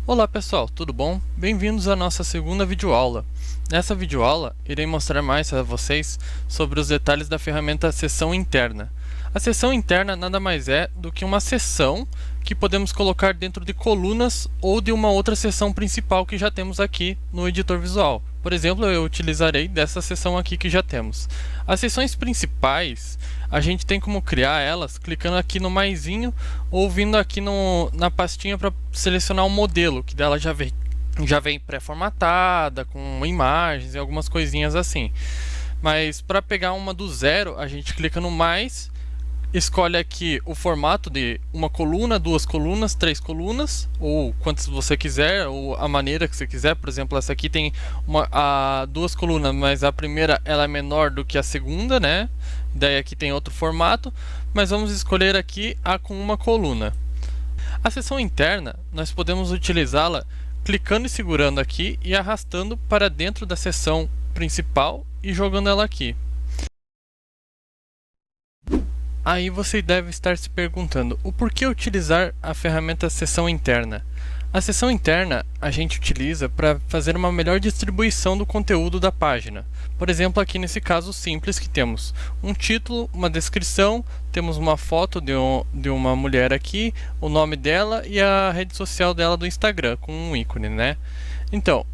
Olá pessoal, tudo bom? Bem-vindos à nossa segunda videoaula. Nessa videoaula, irei mostrar mais a vocês sobre os detalhes da ferramenta Seção Interna. A seção interna nada mais é do que uma seção que podemos colocar dentro de colunas ou de uma outra seção principal que já temos aqui no editor visual. Por exemplo, eu utilizarei dessa seção aqui que já temos. As seções principais, a gente tem como criar elas clicando aqui no maisinho ou vindo aqui na pastinha para selecionar o modelo, que dela já vem pré-formatada, com imagens e algumas coisinhas assim. Mas para pegar uma do zero, a gente clica no mais, escolhe aqui o formato de uma coluna, duas colunas, três colunas, ou quantas você quiser, ou a maneira que você quiser. Por exemplo, essa aqui tem duas colunas, mas a primeira ela é menor do que a segunda, né? Daí aqui tem outro formato, mas vamos escolher aqui a com uma coluna. A seção interna, nós podemos utilizá-la clicando e segurando aqui e arrastando para dentro da seção principal e jogando ela aqui. Aí você deve estar se perguntando, o porquê utilizar a ferramenta seção interna? A seção interna a gente utiliza para fazer uma melhor distribuição do conteúdo da página. Por exemplo, aqui nesse caso simples que temos um título, uma descrição, temos uma foto de uma mulher aqui, o nome dela e a rede social dela do Instagram, com um ícone, né? Então,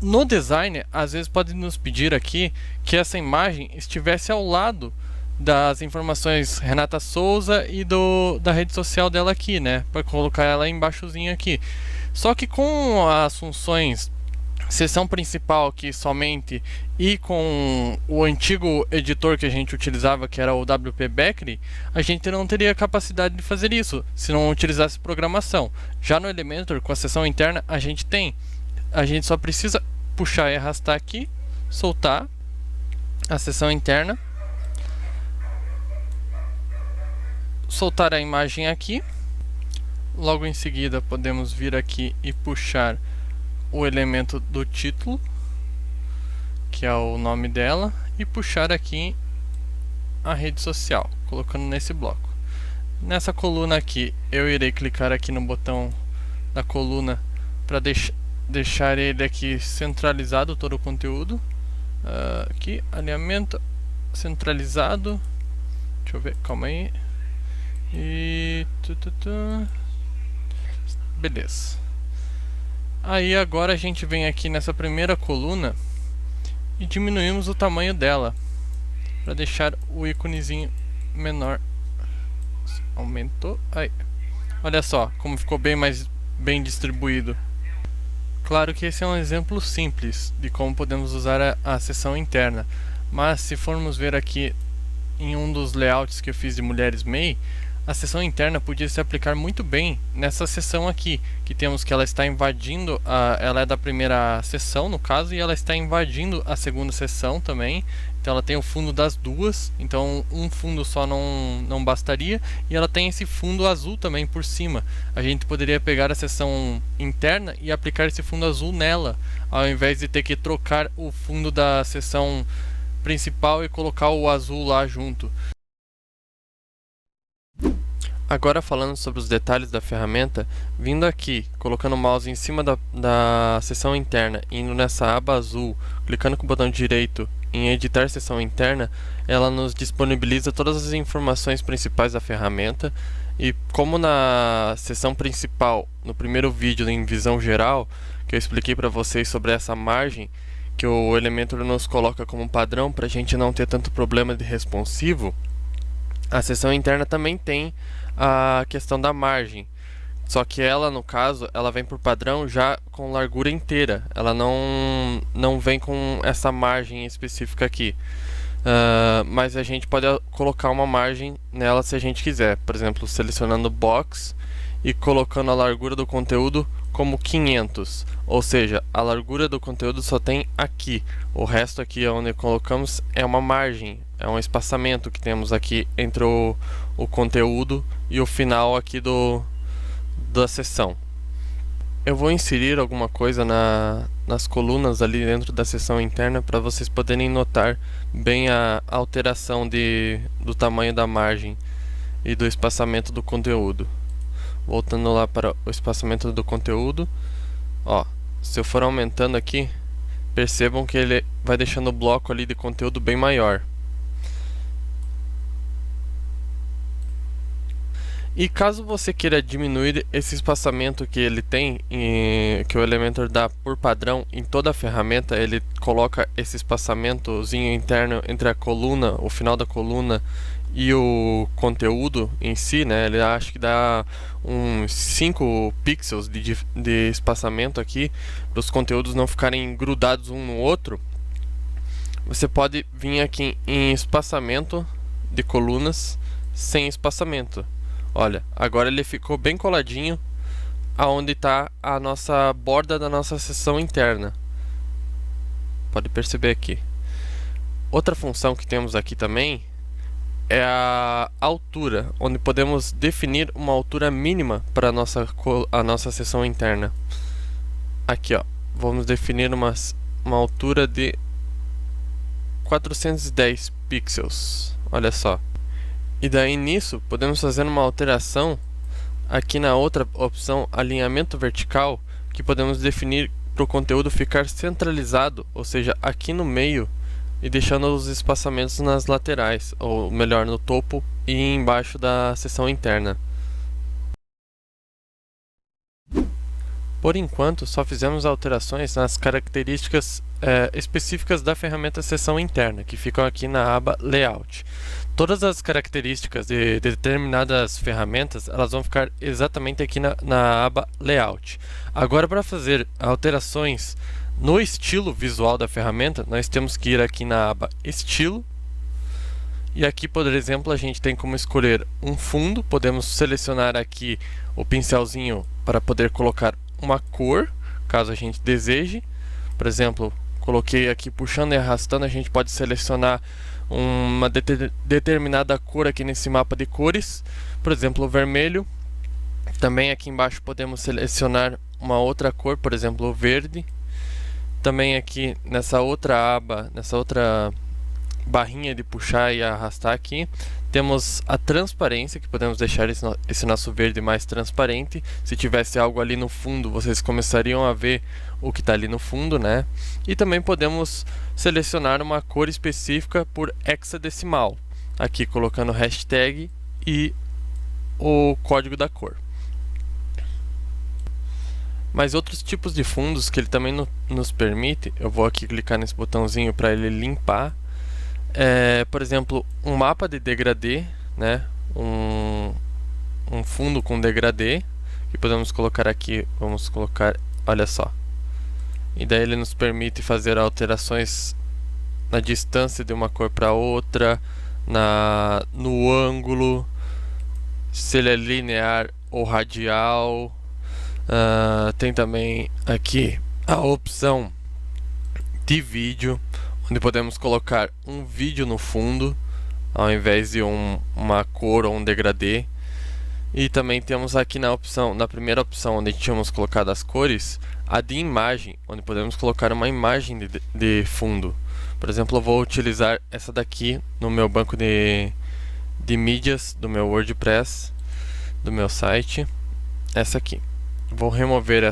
no design, às vezes pode nos pedir aqui que essa imagem estivesse ao lado das informações Renata Souza e da rede social dela aqui, né? Para colocar ela embaixozinho aqui. Só que com as funções seção principal aqui somente e com o antigo editor que a gente utilizava, que era o WP Bakery, a gente não teria capacidade de fazer isso se não utilizasse programação. Já no Elementor, com a seção interna, a gente tem. A gente só precisa puxar e arrastar aqui, soltar a seção interna, soltar a imagem aqui. Logo em seguida podemos vir aqui e puxar o elemento do título, que é o nome dela, e puxar aqui a rede social, colocando nesse bloco. Nessa coluna aqui, eu irei clicar aqui no botão da coluna para deixar ele aqui centralizado, todo o conteúdo. Aqui, alinhamento centralizado. Deixa eu ver, calma aí. E beleza. Aí agora a gente vem aqui nessa primeira coluna e diminuímos o tamanho dela para deixar o íconezinho menor. Aumentou. Aí. Olha só como ficou bem distribuído. Claro que esse é um exemplo simples de como podemos usar a seção interna, mas se formos ver aqui em um dos layouts que eu fiz de Mulheres MEI, a seção interna podia se aplicar muito bem nessa seção aqui, que temos que ela está invadindo, ela é da primeira seção no caso, e ela está invadindo a segunda seção também. Então ela tem o fundo das duas, então um fundo só não bastaria, e ela tem esse fundo azul também por cima. A gente poderia pegar a seção interna e aplicar esse fundo azul nela, ao invés de ter que trocar o fundo da seção principal e colocar o azul lá junto. Agora falando sobre os detalhes da ferramenta, vindo aqui, colocando o mouse em cima da seção interna, indo nessa aba azul, clicando com o botão direito em editar seção interna, ela nos disponibiliza todas as informações principais da ferramenta. E como na seção principal, no primeiro vídeo em visão geral, que eu expliquei para vocês sobre essa margem, que o Elementor nos coloca como padrão para a gente não ter tanto problema de responsivo, a seção interna também tem a questão da margem, só que ela, no caso, ela vem por padrão já com largura inteira, ela não vem com essa margem específica aqui. Mas a gente pode colocar uma margem nela se a gente quiser, por exemplo, selecionando box e colocando a largura do conteúdo como 500, ou seja, a largura do conteúdo só tem aqui, o resto aqui onde colocamos é uma margem, é um espaçamento que temos aqui entre o conteúdo e o final aqui da seção. Eu vou inserir alguma coisa nas colunas ali dentro da seção interna para vocês poderem notar bem a alteração do tamanho da margem e do espaçamento do conteúdo. Voltando lá para o espaçamento do conteúdo, Ó, se eu for aumentando aqui, percebam que ele vai deixando o bloco ali de conteúdo bem maior. E caso você queira diminuir esse espaçamento que ele tem, que o Elementor dá por padrão em toda a ferramenta, ele coloca esse espaçamentozinho interno entre a coluna, o final da coluna e o conteúdo em si, né? Ele acha que dá uns 5 pixels de espaçamento aqui, para os conteúdos não ficarem grudados um no outro. Você pode vir aqui em espaçamento de colunas sem espaçamento. Olha, agora ele ficou bem coladinho aonde está a nossa borda da nossa seção interna. Pode perceber aqui. Outra função que temos aqui também é a altura, onde podemos definir uma altura mínima para a nossa seção interna. Aqui, ó, vamos definir uma altura de 410 pixels. Olha só. E daí nisso podemos fazer uma alteração aqui na outra opção, alinhamento vertical, que podemos definir para o conteúdo ficar centralizado, ou seja, aqui no meio, e deixando os espaçamentos nas laterais, ou melhor, no topo e embaixo da seção interna. Por enquanto, só fizemos alterações nas características específicas da ferramenta seção interna, que ficam aqui na aba Layout. Todas as características de determinadas ferramentas, elas vão ficar exatamente aqui na aba Layout. Agora, para fazer alterações no estilo visual da ferramenta, nós temos que ir aqui na aba Estilo. E aqui, por exemplo, a gente tem como escolher um fundo. Podemos selecionar aqui o pincelzinho para poder colocar uma cor, caso a gente deseje. Por exemplo, coloquei aqui puxando e arrastando, a gente pode selecionar uma determinada cor aqui nesse mapa de cores, por exemplo, o vermelho. Também aqui embaixo podemos selecionar uma outra cor, por exemplo, o verde. Também aqui nessa outra aba, nessa outra barrinha de puxar e arrastar aqui, temos a transparência, que podemos deixar esse nosso verde mais transparente. Se tivesse algo ali no fundo, vocês começariam a ver o que está ali no fundo, né? E também podemos selecionar uma cor específica por hexadecimal, aqui colocando hashtag e o código da cor. Mas outros tipos de fundos que ele também nos permite, eu vou aqui clicar nesse botãozinho para ele limpar. Por exemplo, um mapa de degradê, né? um fundo com degradê, que podemos colocar aqui, vamos colocar, olha só. E daí ele nos permite fazer alterações na distância de uma cor para outra, no ângulo, se ele é linear ou radial. Tem também aqui a opção de vídeo, onde podemos colocar um vídeo no fundo ao invés de uma cor ou um degradê. E também temos aqui na primeira opção, onde tínhamos colocado as cores, a de imagem, onde podemos colocar uma imagem de fundo. Por exemplo, eu vou utilizar essa daqui no meu banco de mídias do meu WordPress, do meu site, essa aqui. Vou remover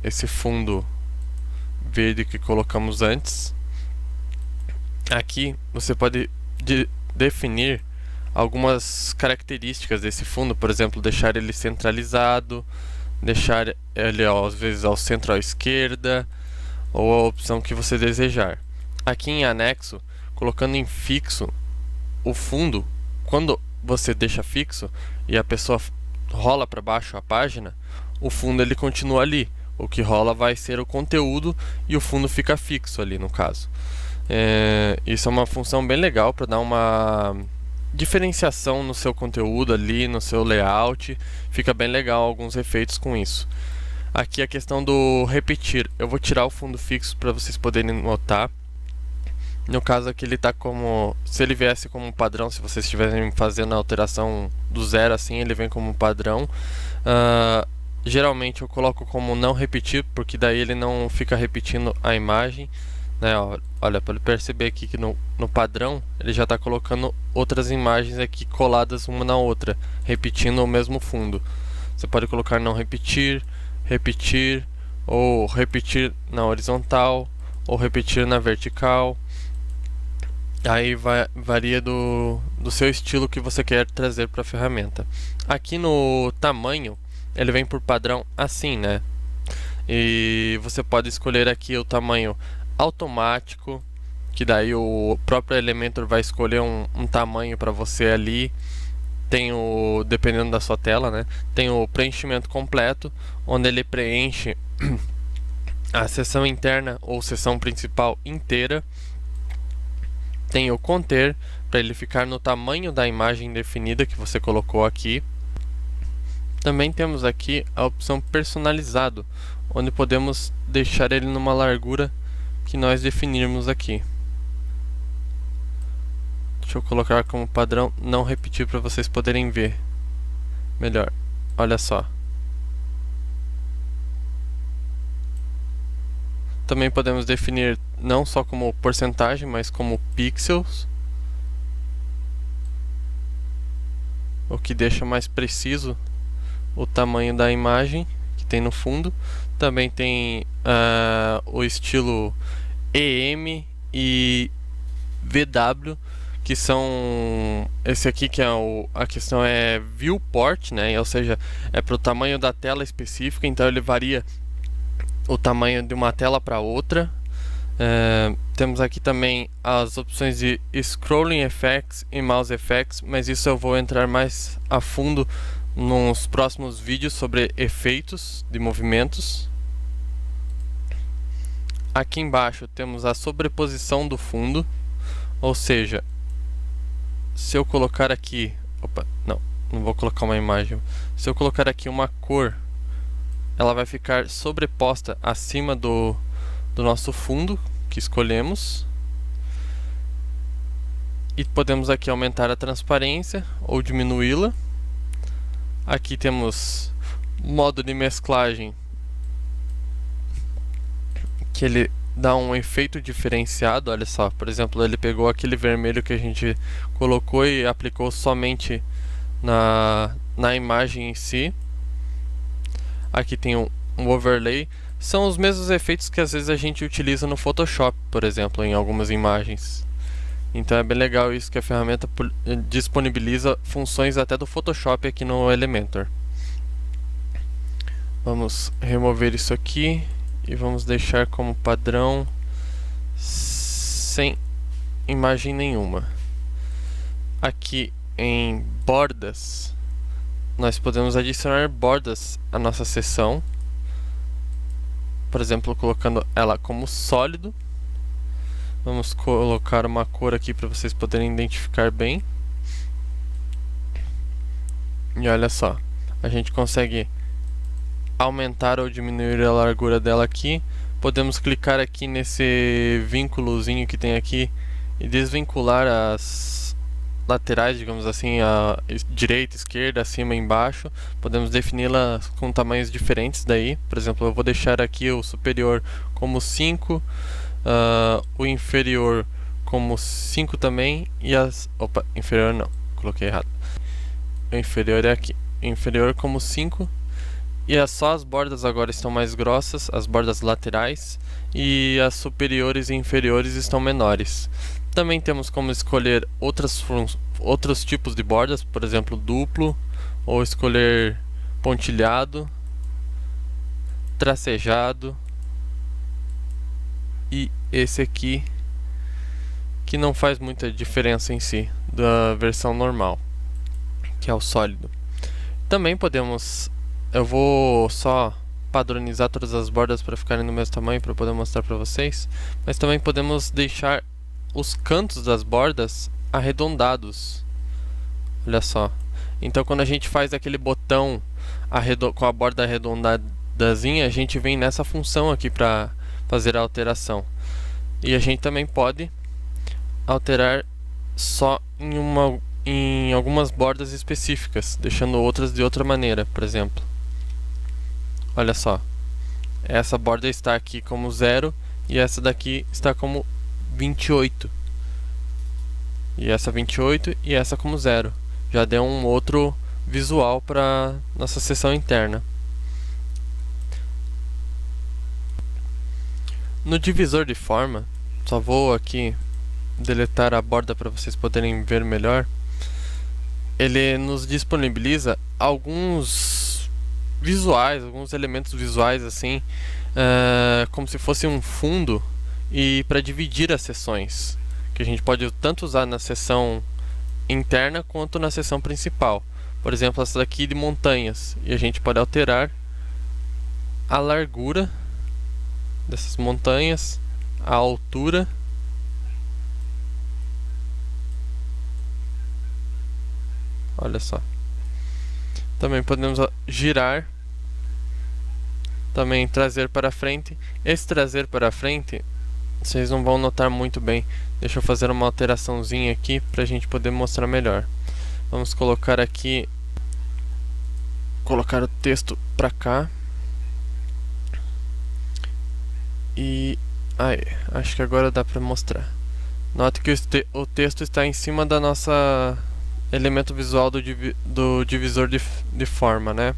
esse fundo verde que colocamos antes. Aqui você pode definir algumas características desse fundo, por exemplo, deixar ele centralizado, deixar ele às vezes ao centro à esquerda, ou a opção que você desejar. Aqui em anexo, colocando em fixo o fundo, quando você deixa fixo e a pessoa rola para baixo a página, o fundo ele continua ali. O que rola vai ser o conteúdo e o fundo fica fixo ali no caso. Isso é uma função bem legal para dar uma diferenciação no seu conteúdo ali, no seu layout. Fica bem legal alguns efeitos com isso. Aqui a questão do repetir. Eu vou tirar o fundo fixo para vocês poderem notar. No caso aqui ele está como, se ele viesse como padrão, se vocês estiverem fazendo a alteração do zero assim, ele vem como padrão. Geralmente eu coloco como não repetir, porque daí ele não fica repetindo a imagem, né? Olha, para perceber aqui que no padrão ele já está colocando outras imagens aqui coladas uma na outra, repetindo o mesmo fundo. Você pode colocar não repetir, repetir ou repetir na horizontal, ou repetir na vertical. Aí varia do seu estilo que você quer trazer para a ferramenta. Aqui no tamanho, ele vem por padrão assim, né? E você pode escolher aqui o tamanho automático, que daí o próprio Elementor vai escolher um tamanho para você ali. Tem o, dependendo da sua tela, né? Tem o preenchimento completo, onde ele preenche a seção interna ou seção principal inteira. Tem o conter, para ele ficar no tamanho da imagem definida que você colocou aqui. Também temos aqui a opção personalizado, onde podemos deixar ele numa largura que nós definirmos aqui. Deixa eu colocar como padrão não repetir para vocês poderem ver melhor. Olha só. Também podemos definir não só como porcentagem, mas como pixels, o que deixa mais preciso o tamanho da imagem que tem no fundo. Também tem o estilo EM e VW, que são esse aqui que é a questão é viewport, né? Ou seja, é para o tamanho da tela específica, então ele varia o tamanho de uma tela para outra. Temos aqui também as opções de Scrolling Effects e Mouse Effects, mas isso eu vou entrar mais a fundo nos próximos vídeos sobre efeitos de movimentos. Aqui embaixo temos a sobreposição do fundo, ou seja, se eu colocar aqui, não vou colocar uma imagem. Se eu colocar aqui uma cor, ela vai ficar sobreposta acima do nosso fundo que escolhemos. E podemos aqui aumentar a transparência ou diminuí-la. Aqui temos modo de mesclagem, que ele dá um efeito diferenciado. Olha só, por exemplo, ele pegou aquele vermelho que a gente colocou e aplicou somente na imagem em si. Aqui tem um overlay. São os mesmos efeitos que às vezes a gente utiliza no Photoshop, por exemplo, em algumas imagens. Então é bem legal isso, que a ferramenta disponibiliza funções até do Photoshop aqui no Elementor. Vamos remover isso aqui e vamos deixar como padrão sem imagem nenhuma. Aqui em bordas, nós podemos adicionar bordas à nossa seção. Por exemplo, colocando ela como sólido. Vamos colocar uma cor aqui para vocês poderem identificar bem. E olha só, a gente consegue aumentar ou diminuir a largura dela aqui. Podemos clicar aqui nesse vínculozinho que tem aqui e desvincular as laterais, digamos assim, a direita, esquerda, acima e embaixo. Podemos defini-la com tamanhos diferentes daí. Por exemplo, eu vou deixar aqui o superior como 5, o inferior como 5 também, e inferior não, coloquei errado. O inferior é aqui. Inferior como 5. E só as bordas agora estão mais grossas, as bordas laterais, e as superiores e inferiores estão menores. Também temos como escolher outros tipos de bordas, por exemplo, duplo, ou escolher pontilhado, tracejado, e esse aqui, que não faz muita diferença em si da versão normal, que é o sólido. Também podemos, eu vou só padronizar todas as bordas para ficarem no mesmo tamanho para poder mostrar para vocês, mas também podemos deixar os cantos das bordas arredondados. Olha só. Então quando a gente faz aquele botão com a borda arredondadazinha, a gente vem nessa função aqui para fazer a alteração. E a gente também pode alterar só em algumas bordas específicas, deixando outras de outra maneira. Por exemplo, olha só, essa borda está aqui como 0 e essa daqui está como 28, e essa 28 e essa como 0. Já deu um outro visual para nossa seção interna. No divisor de forma, só vou aqui deletar a borda para vocês poderem ver melhor. Ele nos disponibiliza alguns visuais, alguns elementos visuais assim, como se fosse um fundo, e para dividir as seções, que a gente pode tanto usar na seção interna quanto na seção principal. Por exemplo, essa daqui de montanhas, e a gente pode alterar a largura dessas montanhas, a altura, olha só. Também podemos girar, também trazer para frente. Esse trazer para frente, vocês não vão notar muito bem. Deixa eu fazer uma alteraçãozinha aqui para a gente poder mostrar melhor. Vamos colocar aqui, colocar o texto para cá. E aí, acho que agora dá para mostrar. Note que o texto está em cima da nossa elemento visual do divisor de forma, né?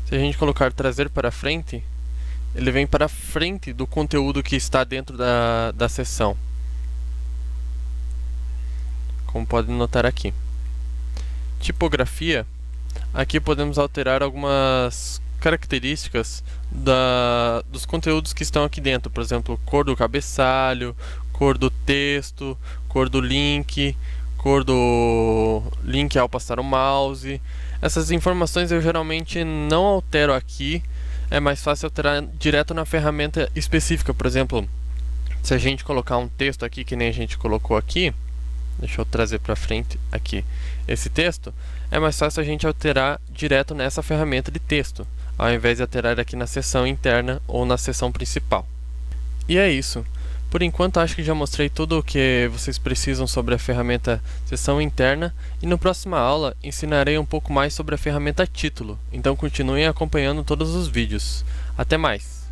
Se a gente colocar trazer para frente, ele vem para frente do conteúdo que está dentro da seção, como podem notar aqui. Tipografia, aqui podemos alterar algumas características dos conteúdos que estão aqui dentro, por exemplo, cor do cabeçalho, cor do texto, cor do link, cor do link ao passar o mouse. Essas informações eu geralmente não altero aqui, é mais fácil alterar direto na ferramenta específica. Por exemplo, se a gente colocar um texto aqui, que nem a gente colocou aqui, deixa eu trazer para frente aqui esse texto, é mais fácil a gente alterar direto nessa ferramenta de texto, ao invés de alterar aqui na seção interna ou na seção principal. E é isso. Por enquanto acho que já mostrei tudo o que vocês precisam sobre a ferramenta seção interna, e na próxima aula ensinarei um pouco mais sobre a ferramenta título, então continuem acompanhando todos os vídeos. Até mais!